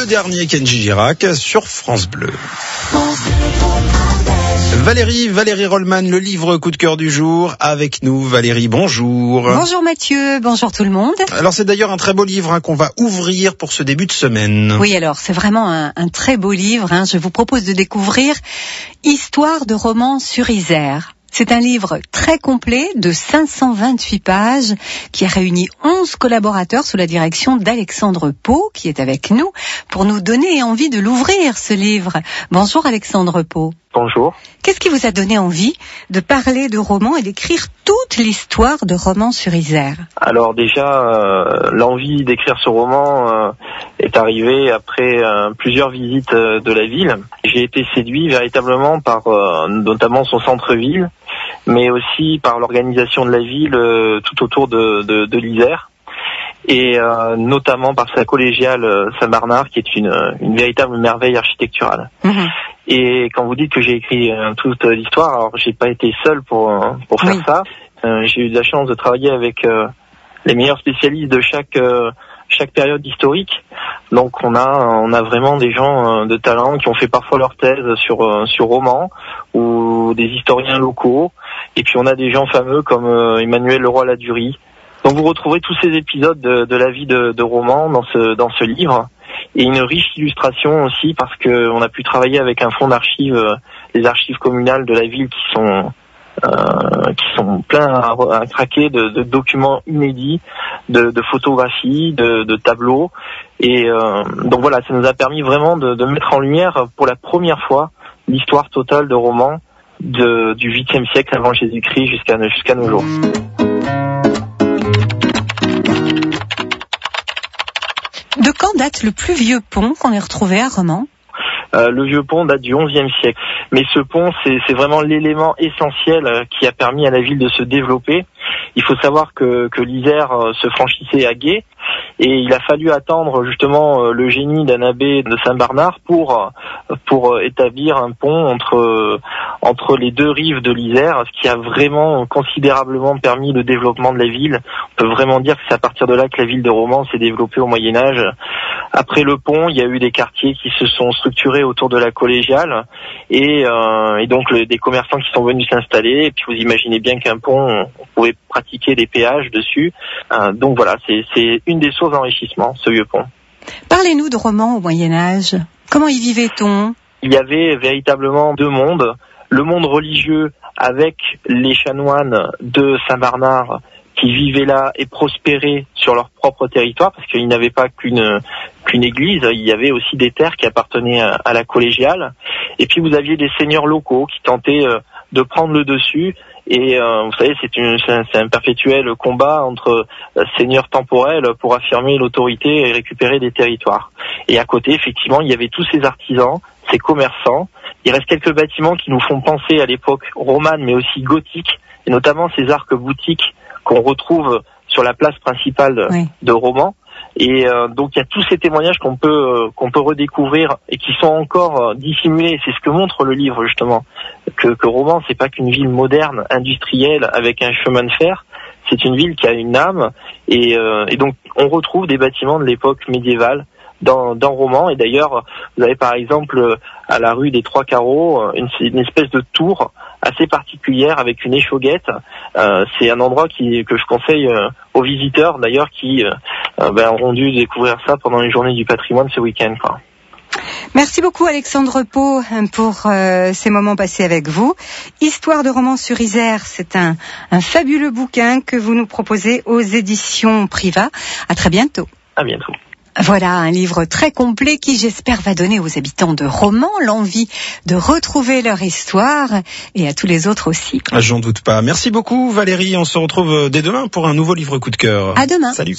le dernier Kenji Girac sur France Bleu. Valérie Rollman, le livre coup de cœur du jour avec nous. Valérie, bonjour. Bonjour Mathieu, bonjour tout le monde. Alors c'est d'ailleurs un très beau livre qu'on va ouvrir pour ce début de semaine. Oui, alors c'est vraiment un très beau livre. Je vous propose de découvrir Histoire de roman sur Isère. C'est un livre très complet de 528 pages qui a réuni 11 collaborateurs sous la direction d'Alexandre Pau qui est avec nous pour nous donner envie de l'ouvrir ce livre. Bonjour Alexandre Pau. Bonjour. Qu'est-ce qui vous a donné envie de parler de romans et d'écrire toute l'histoire de Romans sur Isère? Alors déjà, l'envie d'écrire ce roman est arrivée après plusieurs visites de la ville. J'ai été séduit véritablement par notamment son centre-ville, mais aussi par l'organisation de la ville tout autour de l'Isère. Et notamment par sa collégiale Saint-Bernard, qui est une véritable merveille architecturale. Mmh. Et quand vous dites que j'ai écrit toute l'histoire, alors j'ai pas été seul pour faire ça. J'ai eu de la chance de travailler avec les meilleurs spécialistes de chaque période historique. Donc on a vraiment des gens de talent qui ont fait parfois leur thèse sur romans ou des historiens locaux. Et puis on a des gens fameux comme Emmanuel Leroy-Ladurie. Donc vous retrouverez tous ces épisodes de la vie de roman dans ce livre. Et une riche illustration aussi parce que on a pu travailler avec un fonds d'archives, les archives communales de la ville qui sont pleins à craquer de documents inédits, de photographies, de tableaux. Et donc voilà, ça nous a permis vraiment de mettre en lumière pour la première fois l'histoire totale de romans du 8e siècle avant Jésus-Christ jusqu'à nos jours. De quand date le plus vieux pont qu'on ait retrouvé à Romans? Le vieux pont date du XIe siècle. Mais ce pont, c'est vraiment l'élément essentiel qui a permis à la ville de se développer. Il faut savoir que l'Isère se franchissait à gué. Et il a fallu attendre justement le génie d'un abbé de Saint-Bernard pour établir un pont entre les deux rives de l'Isère, ce qui a vraiment considérablement permis le développement de la ville. On peut vraiment dire que c'est à partir de là que la ville de Romans s'est développée au Moyen-Âge. Après le pont, il y a eu des quartiers qui se sont structurés autour de la collégiale et donc des commerçants qui sont venus s'installer. Et puis vous imaginez bien qu'un pont, on pouvait pratiquer des péages dessus. Donc voilà, c'est une des sources d'enrichissement, ce vieux pont. Parlez-nous de Romans au Moyen-Âge. Comment y vivait-on? Il y avait véritablement deux mondes. Le monde religieux avec les chanoines de Saint-Bernard qui vivaient là et prospéraient sur leur propre territoire parce qu'ils n'avaient pas qu'une église, il y avait aussi des terres qui appartenaient à la collégiale. Et puis vous aviez des seigneurs locaux qui tentaient de prendre le dessus. Et vous savez, c'est un perpétuel combat entre seigneurs temporels pour affirmer l'autorité et récupérer des territoires. Et à côté, effectivement, il y avait tous ces artisans, ces commerçants. Il reste quelques bâtiments qui nous font penser à l'époque romane, mais aussi gothique, et notamment ces arcs-boutiques qu'on retrouve sur la place principale de Romans. Et donc il y a tous ces témoignages qu'on peut redécouvrir et qui sont encore dissimulés. C'est ce que montre le livre justement, que Romans c'est pas qu'une ville moderne, industrielle avec un chemin de fer. C'est une ville qui a une âme et donc on retrouve des bâtiments de l'époque médiévale dans Romans. Et d'ailleurs vous avez par exemple à la rue des Trois Carreaux une espèce de tour assez particulière avec une échauguette. C'est un endroit que je conseille aux visiteurs d'ailleurs qui auront dû découvrir ça pendant les journées du patrimoine ce week-end. Merci beaucoup Alexandre Pau pour ces moments passés avec vous. Histoire de Romans sur Isère, c'est un fabuleux bouquin que vous nous proposez aux éditions Priva. À très bientôt. À bientôt. Voilà un livre très complet qui, j'espère, va donner aux habitants de Romans l'envie de retrouver leur histoire et à tous les autres aussi. J'en doute pas. Merci beaucoup Valérie. On se retrouve dès demain pour un nouveau livre coup de cœur. À demain. Salut.